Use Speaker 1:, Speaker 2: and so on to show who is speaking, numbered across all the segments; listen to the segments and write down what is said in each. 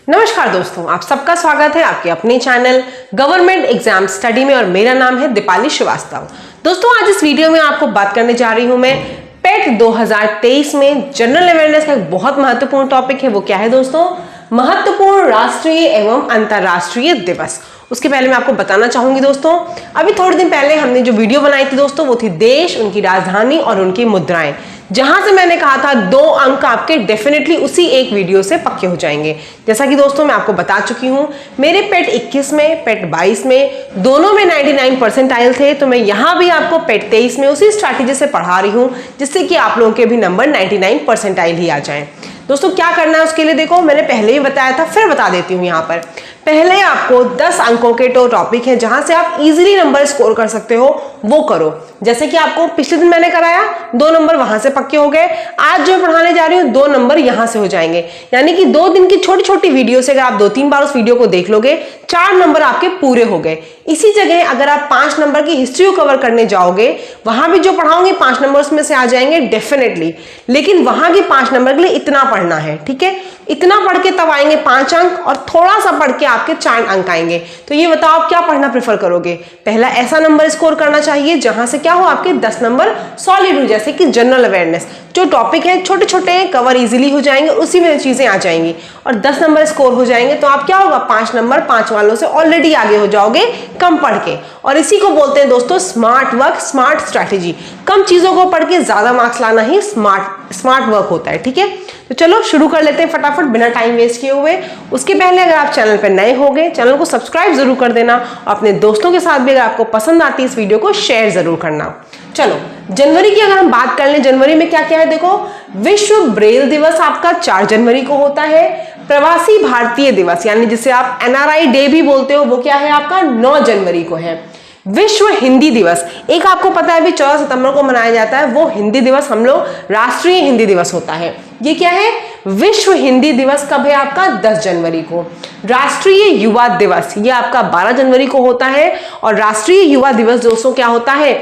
Speaker 1: नमस्कार दोस्तों, आप सबका स्वागत है आपके अपने चैनल गवर्नमेंट एग्जाम स्टडी में और मेरा नाम है दीपाली श्रीवास्तव। दोस्तों, आज इस वीडियो में आपको बात करने जा रही हूं मैं पेट 2023 में जनरल अवेयरनेस का एक बहुत महत्वपूर्ण टॉपिक है। वो क्या है दोस्तों? महत्वपूर्ण राष्ट्रीय एवं अंतरराष्ट्रीय दिवस। उसके पहले मैं आपको बताना चाहूंगी दोस्तों, अभी थोड़े दिन पहले हमने जो वीडियो बनाई थी दोस्तों, वो थी देश, उनकी राजधानी और उनकी मुद्राएं, जहां से मैंने कहा था 2 अंक आपके डेफिनेटली उसी एक वीडियो से पक्के हो जाएंगे। जैसा कि दोस्तों मैं आपको बता चुकी हूं, मेरे पेट 21 में, पेट 22 में दोनों में 99 परसेंटाइल थे, तो मैं यहां भी आपको पेट 23 में उसी स्ट्रैटेजी से पढ़ा रही हूं जिससे कि आप लोगों के भी नंबर 99 परसेंटाइल ही आ जाए। दोस्तों क्या करना है उसके लिए, देखो मैंने पहले ही बताया था, फिर बता देती हूं। यहां पर पहले आपको 10 अंकों के टॉपिक है जहां से आप इजीली नंबर स्कोर कर सकते हो, वो करो। जैसे कि आपको पिछले दिन मैंने कराया, 2 नंबर वहां से पक्के हो गए। आज जो पढ़ाने जा रही हूं 2 नंबर यहां से हो जाएंगे, यानी कि 2 दिन की छोटी छोटी वीडियो से अगर आप 2-3 बार उस वीडियो को देख लोगे, 4 नंबर आपके पूरे हो गए। इसी जगह अगर आप 5 नंबर की हिस्ट्री को कवर करने जाओगे, वहां भी जो पढ़ाऊंगी 5 नंबर उसमें से आ जाएंगे डेफिनेटली, लेकिन वहां की 5 नंबर के लिए इतना पढ़ना है, ठीक है? इतना पढ़ के तब आएंगे 5 अंक और थोड़ा सा पढ़ के आपके 4 अंक आएंगे। तो ये बताओ आप क्या पढ़ना प्रेफर करोगे? पहला ऐसा नंबर स्कोर करना चाहिए जहां से क्या हो, आपके 10 नंबर सॉलिड हो, जैसे कि जनरल अवेयरनेस जो टॉपिक है छोटे छोटे हैं, कवर इजीली हो जाएंगे, उसी में चीजें आ जाएंगी और 10 नंबर स्कोर हो जाएंगे। तो आप क्या होगा, 5 नंबर 5 वालों से ऑलरेडी आगे हो जाओगे कम पढ़ के। और इसी को बोलते हैं दोस्तों स्मार्ट वर्क, स्मार्ट स्ट्रैटेजी। कम चीजों को पढ़ के ज्यादा मार्क्स लाना ही स्मार्ट वर्क होता है, ठीक है? तो चलो शुरू कर लेते हैं फटाफट बिना टाइम वेस्ट किए हुए। उसके पहले अगर आप चैनल पर नए हो गए, चैनल को सब्सक्राइब जरूर कर देना और अपने दोस्तों के साथ भी अगर आपको पसंद आती है इस वीडियो को शेयर जरूर करना। चलो जनवरी की अगर हम बात कर लें, जनवरी में क्या क्या है देखो, विश्व ब्रेल दिवस आपका 4 जनवरी को होता है। प्रवासी भारतीय दिवस यानी जिसे आप NRI डे भी बोलते हो, वो क्या है आपका 9 जनवरी को है। विश्व हिंदी दिवस एक आपको पता है अभी 14 सितंबर को मनाया जाता है, वो हिंदी दिवस हम लोग राष्ट्रीय हिंदी दिवस होता है। ये क्या है, विश्व हिंदी दिवस कब है आपका 10 जनवरी को। राष्ट्रीय युवा दिवस ये आपका 12 जनवरी को होता है और राष्ट्रीय युवा दिवस दोस्तों क्या होता है,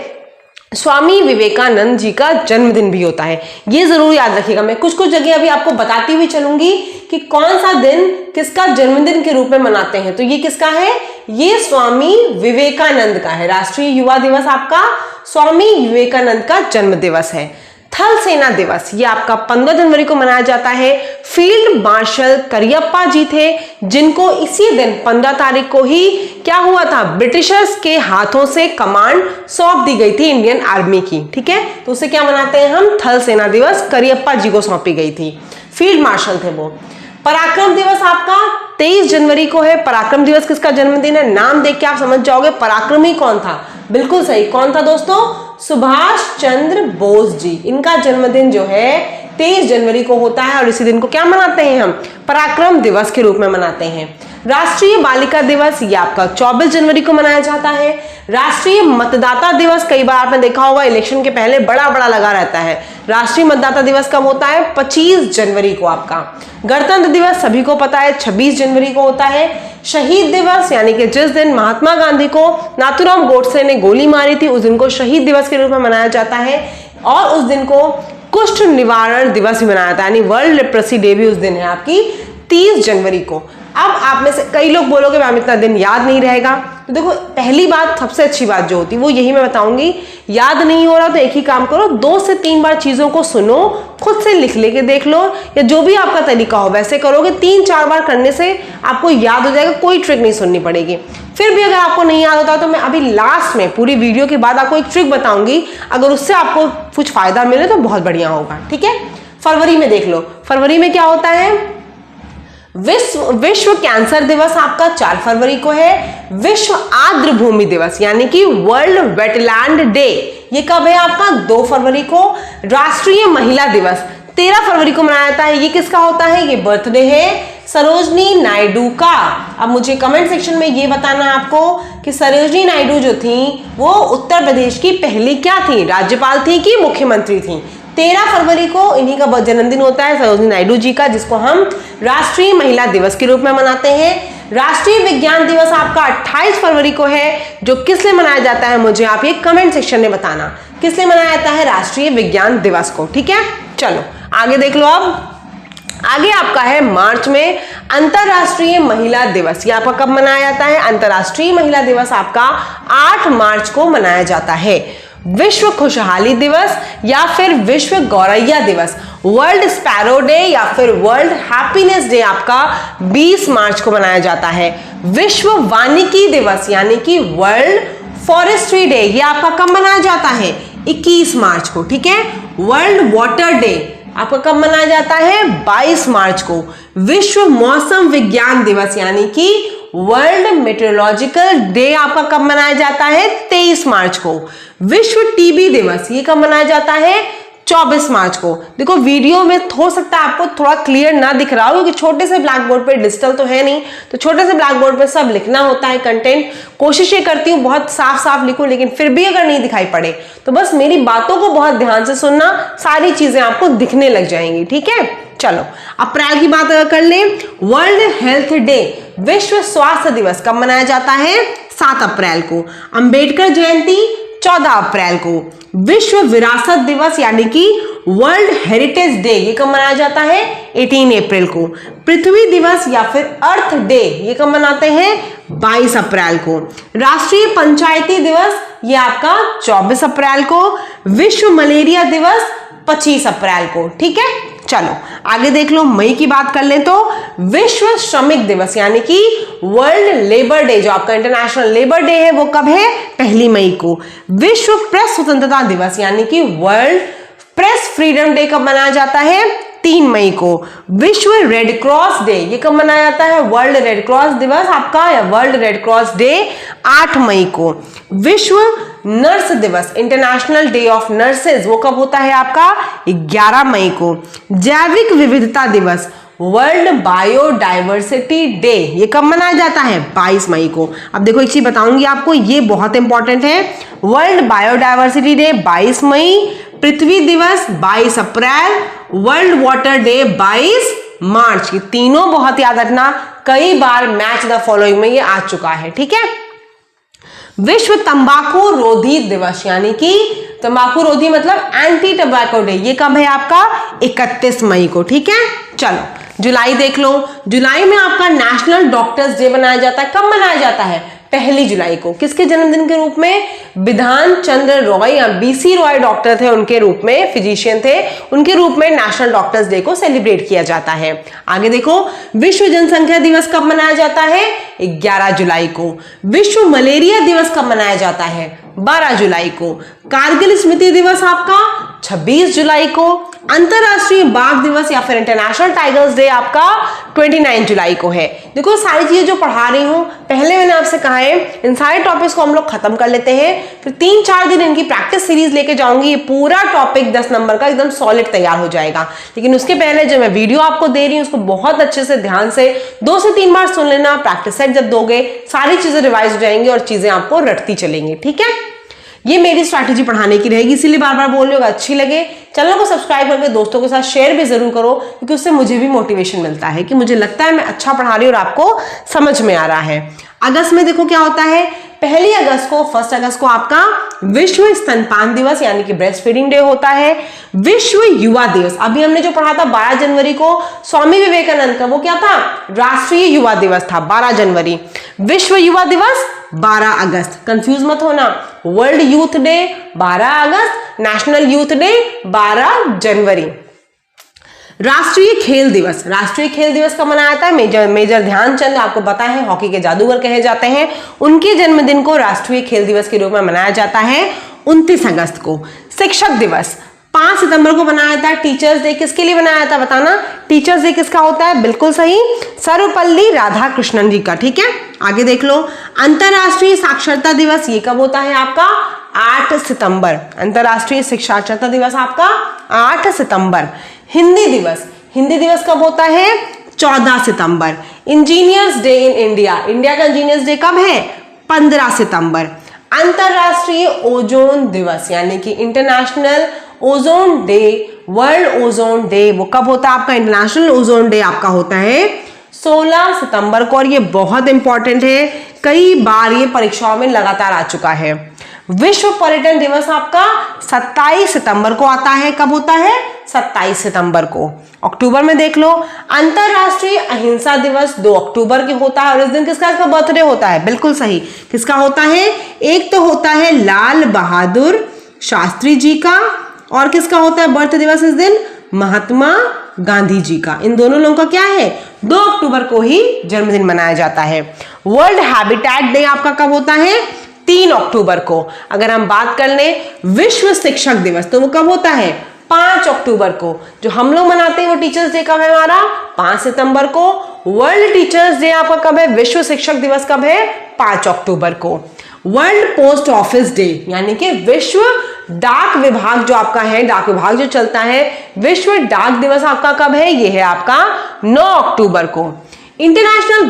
Speaker 1: स्वामी विवेकानंद जी का जन्मदिन भी होता है। ये जरूर याद रखिएगा, मैं कुछ कुछ जगह अभी आपको बताती हुई चलूंगी कि कौन सा दिन किसका जन्मदिन के रूप में मनाते हैं। तो ये किसका है, ये स्वामी विवेकानंद का है। राष्ट्रीय युवा दिवस आपका स्वामी विवेकानंद का जन्म दिवस है। थल सेना दिवस ये आपका 15 जनवरी को मनाया जाता है। फील्ड मार्शल करियप्पा जी थे, जिनको इसी दिन 15 तारीख को ही क्या हुआ था, ब्रिटिशर्स के हाथों से कमांड सौंप दी गई थी इंडियन आर्मी की, ठीक है? तो उसे क्या मनाते हैं हम, थल सेना दिवस, करियप्पा जी को सौंपी गई थी, फील्ड मार्शल थे वो। पराक्रम दिवस आपका 23 जनवरी को है। पराक्रम दिवस किसका जन्मदिन है, नाम देख के आप समझ जाओगे पराक्रमी कौन था। बिल्कुल सही, कौन था दोस्तों, सुभाष चंद्र बोस जी। इनका जन्मदिन जो है 23 जनवरी को होता है और इसी दिन को क्या मनाते हैं हम, पराक्रम दिवस के रूप में मनाते हैं। राष्ट्रीय बालिका दिवस ये आपका 24 जनवरी को मनाया जाता है। राष्ट्रीय मतदाता दिवस कई बार आपने देखा होगा इलेक्शन के पहले बड़ा बड़ा लगा रहता है। राष्ट्रीय मतदाता दिवस कब होता है, 25 जनवरी को आपका। गणतंत्र दिवस सभी को पता है 26 जनवरी को होता है। शहीद दिवस यानी कि जिस दिन महात्मा गांधी को नाथूराम गोडसे ने गोली मारी थी, उस दिन को शहीद दिवस के रूप में मनाया जाता है। और उस दिन को कुष्ठ निवारण दिवस भी मनाया जाता है, यानी वर्ल्ड लेप्रेसी डे भी उस दिन है आपकी 30 जनवरी को। अब आप में से कई लोग बोलोगे मैम इतना दिन याद नहीं रहेगा। तो देखो पहली बात, सबसे अच्छी बात जो होती है वो यही मैं बताऊंगी, याद नहीं हो रहा तो एक ही काम करो, 2 से 3 बार चीजों को सुनो, खुद से लिख लेके देख लो, या जो भी आपका तरीका हो वैसे करोगे। 3-4 बार करने से आपको याद हो जाएगा, कोई ट्रिक नहीं सुननी पड़ेगी। फिर भी अगर आपको नहीं याद होता तो मैं अभी लास्ट में पूरी वीडियो के बाद आपको एक ट्रिक बताऊंगी, अगर उससे आपको कुछ फायदा मिले तो बहुत बढ़िया होगा, ठीक है? फरवरी में देख लो, फरवरी में क्या होता है, विश्व कैंसर दिवस आपका 4 फरवरी को है। विश्व आर्द्र भूमि दिवस यानी कि वर्ल्ड वेटलैंड डे ये कब है आपका, 2 फरवरी को। राष्ट्रीय महिला दिवस 13 फरवरी को मनाया जाता है। ये किसका होता है, ये बर्थडे है सरोजनी नायडू का। अब मुझे कमेंट सेक्शन में ये बताना आपको कि सरोजनी नायडू जो थी वो उत्तर प्रदेश की पहली क्या थी, राज्यपाल थी कि मुख्यमंत्री थी। 13 फरवरी को इन्हीं का जन्मदिन होता है सरोजनी नायडू जी का, जिसको हम राष्ट्रीय महिला दिवस के रूप में मनाते हैं। राष्ट्रीय विज्ञान दिवस आपका 28 फरवरी को है, जो किस लिए मनाया जाता है मुझे आप ये कमेंट सेक्शन में बताना, किस लिए मनाया जाता है राष्ट्रीय विज्ञान दिवस को, ठीक है? चलो आगे देख लो। अब आगे आपका है मार्च में अंतरराष्ट्रीय महिला दिवस। ये आपका कब मनाया जाता है? अंतरराष्ट्रीय महिला दिवस आपका 8 मार्च को मनाया जाता है। विश्व खुशहाली दिवस या फिर विश्व गौरैया दिवस, वर्ल्ड स्पैरो डे या फिर वर्ल्ड हैप्पीनेस डे आपका 20 मार्च को मनाया जाता है। विश्व वानिकी दिवस यानी कि वर्ल्ड फॉरेस्ट्री डे, ये आपका कब मनाया जाता है? 21 मार्च को। ठीक है। वर्ल्ड वाटर डे आपका कब मनाया जाता है? 22 मार्च को। विश्व मौसम विज्ञान दिवस यानी कि वर्ल्ड मेट्रोलॉजिकल डे आपका कब मनाया जाता है? 23 मार्च को। विश्व टीबी दिवस ये कब मनाया जाता है? 24 मार्च को। देखो वीडियो में हो सकता है आपको थोड़ा क्लियर ना दिख रहा हो क्योंकि छोटे से ब्लैक बोर्ड पे, डिजिटल तो है नहीं, तो छोटे से ब्लैक बोर्ड पे सब लिखना होता है कंटेंट। कोशिश ये करती हूँ बहुत साफ साफ लिखूं, लेकिन फिर भी अगर नहीं दिखाई पड़े तो बस मेरी बातों को बहुत ध्यान से सुनना, सारी चीजें आपको दिखने लग जाएंगी। ठीक है। चलो अप्रैल की बात अगर कर लें, वर्ल्ड हेल्थ डे, विश्व स्वास्थ्य दिवस कब मनाया जाता है? 7 अप्रैल को। अंबेडकर जयंती 14 अप्रैल को। विश्व विरासत दिवस यानी कि वर्ल्ड हेरिटेज डे ये कब मनाया जाता है? 18 अप्रैल को। पृथ्वी दिवस या फिर अर्थ डे ये कब मनाते हैं? 22 अप्रैल को। राष्ट्रीय पंचायती दिवस ये आपका 24 अप्रैल को। विश्व मलेरिया दिवस 25 अप्रैल को। ठीक है। चलो आगे देख लो, मई की बात कर लें तो विश्व श्रमिक दिवस यानी कि वर्ल्ड लेबर डे, जो आपका इंटरनेशनल लेबर डे है वो कब है? 1 मई को। विश्व प्रेस स्वतंत्रता दिवस यानी कि वर्ल्ड प्रेस फ्रीडम डे कब मनाया जाता है? 3 मई को। विश्व रेड क्रॉस डे ये कब मनाया जाता है? वर्ल्ड रेड क्रॉस दिवस आपका या वर्ल्ड रेड क्रॉस डे 8 मई को। विश्व नर्स दिवस, इंटरनेशनल डे ऑफ नर्सेज, वो कब होता है आपका? 11 मई को। जैविक विविधता दिवस, वर्ल्ड बायोडाइवर्सिटी डे ये कब मनाया जाता है? 22 मई को। अब देखो एक चीज बताऊंगी आपको, ये बहुत इंपॉर्टेंट है। वर्ल्ड बायोडाइवर्सिटी डे 22 मई, पृथ्वी दिवस 22 अप्रैल, वर्ल्ड वाटर डे 22 मार्च। ये तीनों बहुत याद रखना, कई बार मैच द फॉलोइंग में ये आ चुका है। ठीक है। विश्व तंबाकू रोधी दिवस यानी कि तंबाकू रोधी मतलब एंटी टबैको डे, ये कब है आपका? 31 मई को। ठीक है। चलो जुलाई देख लो, जुलाई में आपका नेशनल डॉक्टर्स डे मनाया जाता है। कब मनाया जाता है? 1 जुलाई को। किसके जन्मदिन के रूप में? विधान चंद्र रॉय या बीसी रॉय डॉक्टर थे, उनके रूप में, फिजिशियन थे, उनके रूप में नेशनल डॉक्टर्स डे को सेलिब्रेट किया जाता है। आगे देखो, विश्व जनसंख्या दिवस कब मनाया जाता है? 11 जुलाई को। विश्व मलेरिया दिवस कब मनाया जाता है? 12 जुलाई को। कारगिल स्मृति दिवस आपका 26 जुलाई को। अंतरराष्ट्रीय बाघ दिवस या फिर इंटरनेशनल टाइगर्स डे आपका 29 जुलाई को है। देखो सारी चीजें जो पढ़ा रही हूं, पहले मैंने आपसे कहा है इन सारे टॉपिक्स को हम लोग खत्म कर लेते हैं, फिर 3-4 दिन इनकी प्रैक्टिस सीरीज लेके जाऊंगी। ये पूरा टॉपिक 10 नंबर का एकदम सॉलिड तैयार हो जाएगा। लेकिन उसके पहले जो मैं वीडियो आपको दे रही हूं उसको बहुत अच्छे से ध्यान से 2 से 3 बार सुन लेना। प्रैक्टिस सेट जब दोगे सारी चीजें रिवाइज हो जाएंगी और चीजें आपको रटती चलेंगी। ठीक है। ये मेरी स्ट्रैटेजी पढ़ाने की रहेगी, इसीलिए बार बार बोल रही हूँ। अच्छी लगे चैनल को सब्सक्राइब करके दोस्तों के साथ शेयर भी जरूर करो, क्योंकि उससे मुझे भी मोटिवेशन मिलता है कि मुझे लगता है मैं अच्छा पढ़ा रही हूँ और आपको समझ में आ रहा है। अगस्त में देखो क्या होता है, 1 अगस्त को 1 अगस्त को आपका विश्व स्तनपान दिवस यानी कि ब्रेस्ट फीडिंग डे होता है। विश्व युवा दिवस, अभी हमने जो पढ़ा था 12 जनवरी को स्वामी विवेकानंद का, वो क्या था? राष्ट्रीय युवा दिवस था 12 जनवरी। विश्व युवा दिवस 12 अगस्त, कंफ्यूज मत होना। वर्ल्ड यूथ डे 12 अगस्त, नेशनल यूथ डे 12 जनवरी। राष्ट्रीय खेल दिवस, राष्ट्रीय खेल दिवस कब मनाया जाता है? मेजर ध्यानचंद, आपको पता है हॉकी के जादूगर कहे जाते हैं, उनके जन्मदिन को राष्ट्रीय खेल दिवस के रूप में मनाया जाता है 29 अगस्त को। शिक्षक दिवस 5 सितंबर को मनाया जाता है। टीचर्स डे किसके लिए मनाया जाता है बताना? टीचर्स डे किसका होता है? बिल्कुल सही, सर्वपल्ली राधाकृष्णन जी का। ठीक है। आगे देख लो, अंतरराष्ट्रीय साक्षरता दिवस ये कब होता है आपका? 8 सितंबर। अंतरराष्ट्रीय साक्षरता दिवस आपका 8 सितंबर। हिंदी दिवस, हिंदी दिवस कब होता है? 14 सितंबर। Engineers day in India, India का इंजीनियर्स डे कब है? 15 सितंबर। अंतरराष्ट्रीय ओजोन दिवस यानी कि international ozone day, world ozone day, वो कब होता है आपका? इंटरनेशनल ओजोन डे आपका होता है 16 सितंबर को। और ये बहुत इंपॉर्टेंट है, कई बार ये परीक्षाओं में लगातार आ चुका है। विश्व पर्यटन दिवस आपका 27 सितंबर को आता है। कब होता है? 27 सितंबर को। अक्टूबर में देख लो, अंतरराष्ट्रीय अहिंसा दिवस 2 अक्टूबर के होता है और इस दिन किसका इसका बर्थडे होता है? बिल्कुल सही, किसका होता है? एक तो होता है लाल बहादुर शास्त्री जी का, और किसका होता है बर्थ दिवस इस दिन? महात्मा गांधी जी का। इन दोनों लोगों का क्या है? 2 अक्टूबर को ही जन्मदिन मनाया जाता है। वर्ल्ड हैबिटेट डे आपका कब होता है? 3 अक्टूबर को। अगर हम बात कर लें विश्व शिक्षक दिवस, तो वो कब होता है? 5 अक्टूबर को। जो हम लोग मनाते हैं वो टीचर्स डे कब है हमारा? 5 सितंबर को। वर्ल्ड टीचर्स डे आपका कब है? विश्व शिक्षक दिवस कब है? 5 अक्टूबर को। वर्ल्ड पोस्ट ऑफिस डे यानी कि विश्व डाक विभाग जो आपका है, डाक विभाग जो चलता है, विश्व डाक दिवस आपका कब है? ये है आपका 9 अक्टूबर को। इंटरनेशनल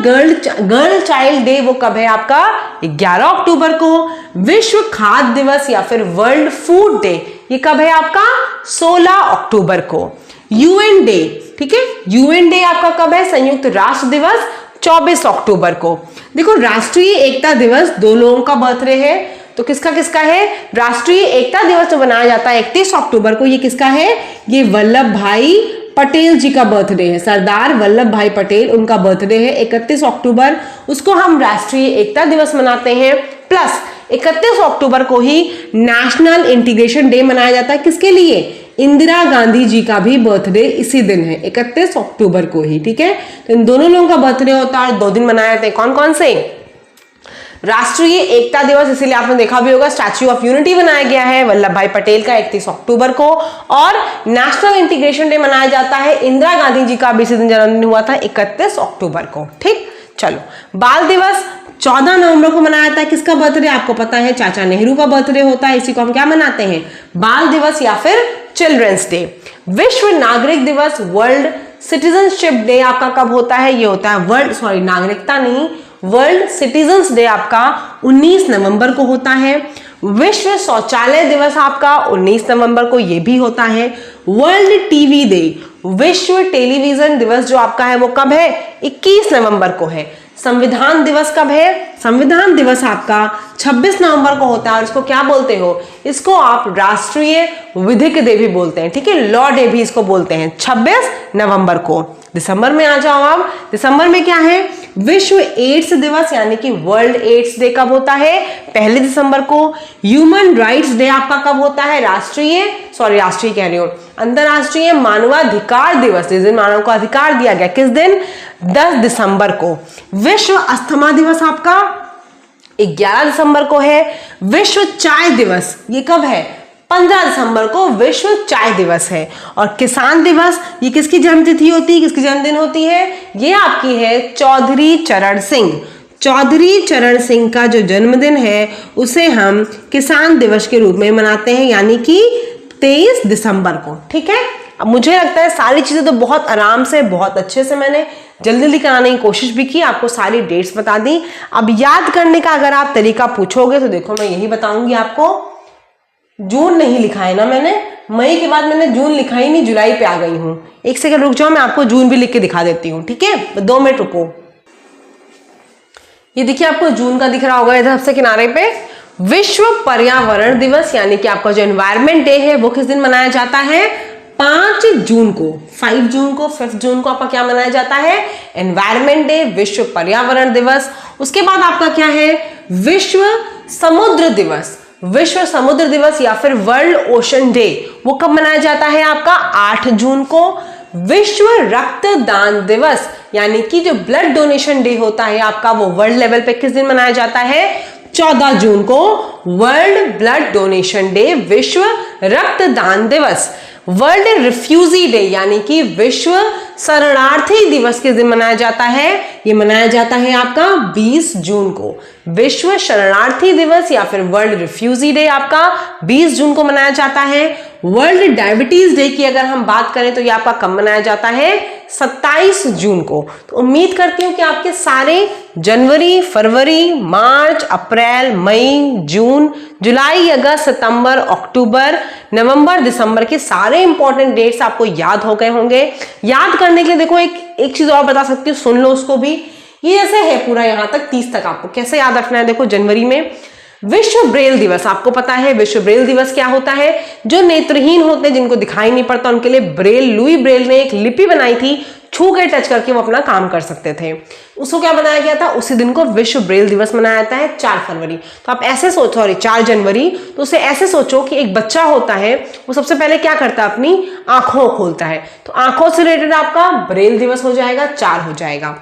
Speaker 1: गर्ल चाइल्ड डे वो कब है आपका? 11 अक्टूबर को। विश्व खाद्य दिवस या फिर वर्ल्ड फूड डे ये कब है आपका? 16 अक्टूबर को। यूएन डे, ठीक है, यूएन डे आपका कब है? संयुक्त राष्ट्र दिवस 24 अक्टूबर को। देखो राष्ट्रीय एकता दिवस 2 लोगों का बर्थडे है, तो किसका किसका है? राष्ट्रीय एकता दिवस जो मनाया जाता है 31 अक्टूबर को, ये किसका है? ये वल्लभ भाई पटेल जी का बर्थडे है। सरदार वल्लभ भाई पटेल, उनका बर्थडे है 31 अक्टूबर, उसको हम राष्ट्रीय एकता दिवस मनाते हैं। प्लस 31 अक्टूबर को ही नेशनल इंटीग्रेशन डे मनाया जाता है। किसके लिए? इंदिरा गांधी जी का भी बर्थडे इसी दिन है, 31 अक्टूबर को ही, ठीक है। तो इन दोनों लोगों का बर्थडे होता है, 2 दिन मनाए जाते हैं। कौन कौन से? राष्ट्रीय एकता दिवस, इसीलिए आपने देखा भी होगा स्टैच्यू ऑफ यूनिटी बनाया गया है वल्लभ भाई पटेल का 31 अक्टूबर को, और नेशनल इंटीग्रेशन डे मनाया जाता है, इंदिरा गांधी जी का भी इसी दिन जन्मदिन हुआ था 31 अक्टूबर को, ठीक। चलो, बाल दिवस 14 नवंबर को मनाया जाता है। किसका बर्थडे? आपको पता है, चाचा नेहरू का बर्थडे होता है। इसी को हम क्या मनाते हैं? बाल दिवस या फिर चिल्ड्रंस डे। विश्व नागरिक दिवस वर्ल्ड सिटीजनशिप डे आपका कब होता है? ये होता है नागरिकता नहीं, वर्ल्ड सिटीजन्स डे आपका 19 नवंबर को होता है। विश्व शौचालय दिवस आपका 19 नवंबर को ये भी होता है। वर्ल्ड टीवी डे, विश्व टेलीविजन दिवस जो आपका है वो कब है? 21 नवंबर को है। संविधान दिवस कब है? संविधान दिवस आपका 26 नवंबर को होता है, और इसको क्या बोलते हो? इसको आप राष्ट्रीय विधिक डे भी बोलते हैं, ठीक है, लॉ डे भी इसको बोलते हैं, 26 नवंबर को। दिसंबर में आ जाओ आप, दिसंबर में क्या है? विश्व एड्स दिवस यानी कि वर्ल्ड एड्स डे कब होता है? 1 दिसंबर को। ह्यूमन राइट्स डे आपका कब होता है? राष्ट्रीय कह रही हूं, अंतरराष्ट्रीय मानवाधिकार दिवस, जिस दिन मानव को अधिकार दिया गया, किस दिन? 10 दिसंबर को। विश्व अस्थमा दिवस आपका 11 दिसंबर को है। विश्व चाय दिवस ये कब है? 15 दिसंबर को विश्व चाय दिवस है। और किसान दिवस ये किसकी जन्मतिथि होती है, किसकी जन्मदिन होती है? ये आपकी है चौधरी चरण सिंह। चौधरी चरण सिंह का जो जन्मदिन है उसे हम किसान दिवस के रूप में मनाते हैं, यानी कि 23 दिसंबर को, ठीक है। अब मुझे लगता है सारी चीजें तो बहुत आराम से, बहुत अच्छे से मैंने जल्दी जल्दी कराने की कोशिश भी की, आपको सारी डेट्स बता दी। अब याद करने का अगर आप तरीका पूछोगे तो देखो मैं यही बताऊंगी आपको। जून नहीं लिखा है ना मैंने, मई के बाद मैंने जून लिखा ही नहीं, जुलाई पे आ गई हूं। 1 सेकंड रुक जाओ, मैं आपको जून भी लिख के दिखा देती हूँ, ठीक है। 2 मिनट रुको। ये देखिए आपको जून का दिख रहा होगा इधर सबसे किनारे पे। विश्व पर्यावरण दिवस यानी कि आपका जो एनवायरमेंट डे है वो किस दिन मनाया जाता है? 5 जून को। 5 जून को, 5 जून को आपका क्या मनाया जाता है? एनवायरमेंट डे, विश्व पर्यावरण दिवस। उसके बाद आपका क्या है? विश्व समुद्र दिवस। विश्व समुद्र दिवस या फिर वर्ल्ड ओशन डे वो कब मनाया जाता है? आपका 8 जून को। विश्व रक्तदान दिवस यानी कि जो ब्लड डोनेशन डे होता है आपका, वो वर्ल्ड लेवल पे किस दिन मनाया जाता है? 14 जून को वर्ल्ड ब्लड डोनेशन डे, विश्व रक्तदान दिवस। वर्ल्ड रिफ्यूजी डे यानी कि विश्व शरणार्थी दिवस किस दिन मनाया जाता है? ये मनाया जाता है आपका 20 जून को। विश्व शरणार्थी दिवस या फिर वर्ल्ड रिफ्यूजी डे आपका 20 जून को मनाया जाता है। वर्ल्ड डायबिटीज डे की अगर हम बात करें तो ये आपका कब मनाया जाता है? 27 जून को। तो उम्मीद करती हूं कि आपके सारे जनवरी, फरवरी, मार्च, अप्रैल, मई, जून, जुलाई, अगस्त, सितंबर, अक्टूबर, नवंबर, दिसंबर के सारे इंपॉर्टेंट डेट्स आपको याद हो गए होंगे। याद करने के लिए देखो एक चीज और बता सकती हूँ, सुन लो उसको भी। ये जैसे है पूरा यहां तक 30 तक, आपको कैसे याद रखना है? देखो जनवरी में विश्व ब्रेल दिवस, आपको पता है विश्व ब्रेल दिवस क्या होता है? जो नेत्रहीन होते हैं, जिनको दिखाई नहीं पड़ता, उनके लिए ब्रेल, लुई ब्रेल ने एक लिपि बनाई थी, छू के टच करके वो अपना काम कर सकते थे। उसको क्या बनाया गया था? उसी दिन को विश्व ब्रेल दिवस मनाया जाता है 4 फरवरी। तो आप ऐसे सोचो, सॉरी 4 जनवरी, तो उसे ऐसे सोचो कि एक बच्चा होता है, वो सबसे पहले क्या करता है? अपनी आंखों को खोलता है। तो आंखों से रिलेटेड आपका ब्रेल दिवस हो जाएगा, 4 हो जाएगा।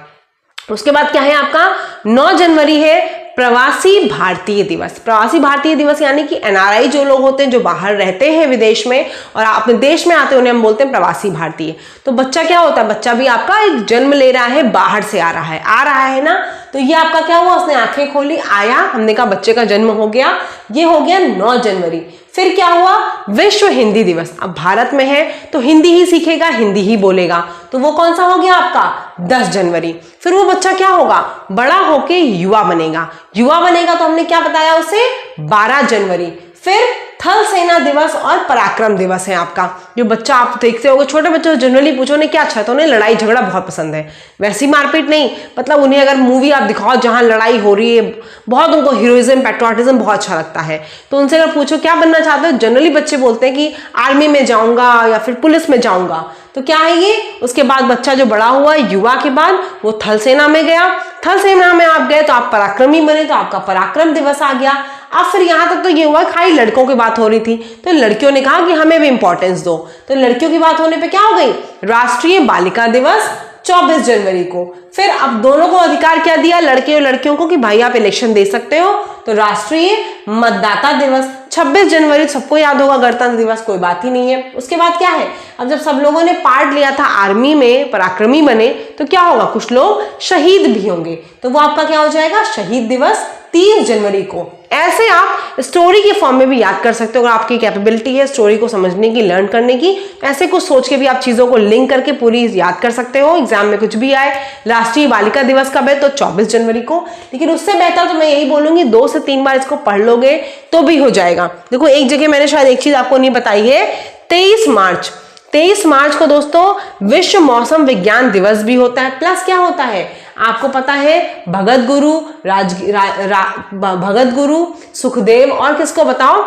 Speaker 1: उसके बाद क्या है आपका? 9 जनवरी है प्रवासी भारतीय दिवस। प्रवासी भारतीय दिवस यानी कि एनआरआई जो लोग होते हैं, जो बाहर रहते हैं विदेश में और अपने देश में आते हैं, उन्हें हम बोलते हैं प्रवासी भारतीय। तो बच्चा क्या होता है? बच्चा भी आपका एक जन्म ले रहा है, बाहर से आ रहा है ना। तो ये आपका क्या हुआ? उसने आंखें खोली, आया, हमने कहा बच्चे का जन्म हो गया, ये हो गया 9 जनवरी। फिर क्या हुआ? विश्व हिंदी दिवस। अब भारत में है तो हिंदी ही सीखेगा, हिंदी ही बोलेगा, तो वो कौन सा हो गया आपका? 10 जनवरी। फिर वो बच्चा क्या होगा? बड़ा होके युवा बनेगा। युवा बनेगा तो हमने क्या बताया उसे? 12 जनवरी। फिर थल सेना दिवस और पराक्रम दिवस है आपका। जो बच्चा आप देखते होगे, छोटे बच्चों से जनरली पूछो उन्हें क्या अच्छा है, तो उन्हें लड़ाई झगड़ा बहुत पसंद है। वैसी मारपीट नहीं, मतलब उन्हें अगर मूवी आप दिखाओ जहां लड़ाई हो रही है, बहुत उनको हीरोइज्म, पैट्रियोटिज्म बहुत अच्छा लगता है। तो उनसे अगर पूछो क्या बनना चाहते हो, जनरली बच्चे बोलते हैं कि आर्मी में जाऊंगा या फिर पुलिस में जाऊंगा। तो क्या है ये? उसके बाद बच्चा जो बड़ा हुआ, युवा के बाद वो थल सेना में गया। थल सेना में आप गए तो आप पराक्रमी बने, तो आपका पराक्रम दिवस आ गया। अब फिर यहां तक तो ये हुआ, खाली लड़कों की बात हो रही थी, तो लड़कियों ने कहा कि हमें भी इंपॉर्टेंस दो। तो लड़कियों की बात होने पे क्या हो गई? राष्ट्रीय बालिका दिवस 24 जनवरी को। फिर अब दोनों को अधिकार क्या दिया? लड़के और लड़कियों को, कि भाई आप इलेक्शन दे सकते हो। तो राष्ट्रीय मतदाता दिवस 26 जनवरी, सबको याद होगा गणतंत्र दिवस, कोई बात ही नहीं है। उसके बाद क्या है? अब जब सब लोगों ने पार्ट लिया था आर्मी में, पराक्रमी बने, तो क्या होगा? कुछ लोग शहीद भी होंगे, तो वो आपका क्या हो जाएगा? शहीद दिवस 30 जनवरी को। ऐसे आप स्टोरी के फॉर्म में भी याद कर सकते हो, अगर आपकी कैपेबिलिटी है स्टोरी को समझने की, लर्न करने की। ऐसे कुछ सोच के भी आप चीजों को लिंक करके पूरी याद कर सकते हो। एग्जाम में कुछ भी आए, राष्ट्रीय बालिका दिवस कब है? तो 24 जनवरी को। लेकिन उससे बेहतर तो मैं यही बोलूंगी 2 से 3 बार इसको पढ़ लोगे तो भी हो जाएगा। देखो एक जगह मैंने शायद एक चीज आपको नहीं बताई है, 23 मार्च को दोस्तों विश्व मौसम विज्ञान दिवस भी होता है। प्लस क्या होता है आपको पता है? भगत गुरु सुखदेव और किसको बताओ?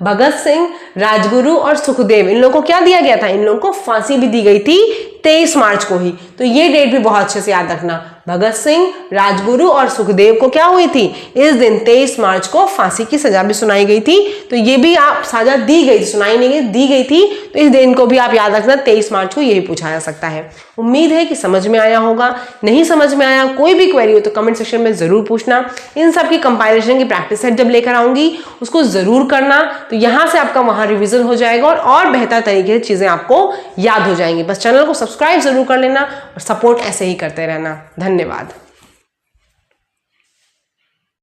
Speaker 1: भगत सिंह, राजगुरु और सुखदेव, इन लोगों को क्या दिया गया था? इन लोगों को फांसी भी दी गई थी 23 मार्च को ही। तो ये डेट भी बहुत अच्छे से याद रखना। भगत सिंह, राजगुरु और सुखदेव को क्या हुई थी? इस दिन 23 मार्च को फांसी की सजा भी सुनाई गई थी। तो ये भी आप सजा दी गई, सुनाई नहीं गई, दी गई थी। तो इस दिन को भी आप याद रखना, 23 मार्च को यही पूछा जा सकता है। उम्मीद है कि समझ में आया होगा। नहीं समझ में आया, कोई भी क्वेरी हो तो कमेंट सेक्शन में जरूर पूछना। इन सब की कंपाइलेशन की प्रैक्टिस सेट जब लेकर आऊंगी उसको जरूर करना, तो यहां से आपका वहां रिवीजन हो जाएगा और बेहतर तरीके से चीजें आपको याद हो जाएंगी। बस चैनल को सब्सक्राइब जरूर कर लेना और सपोर्ट ऐसे ही करते रहना। धन्यवाद।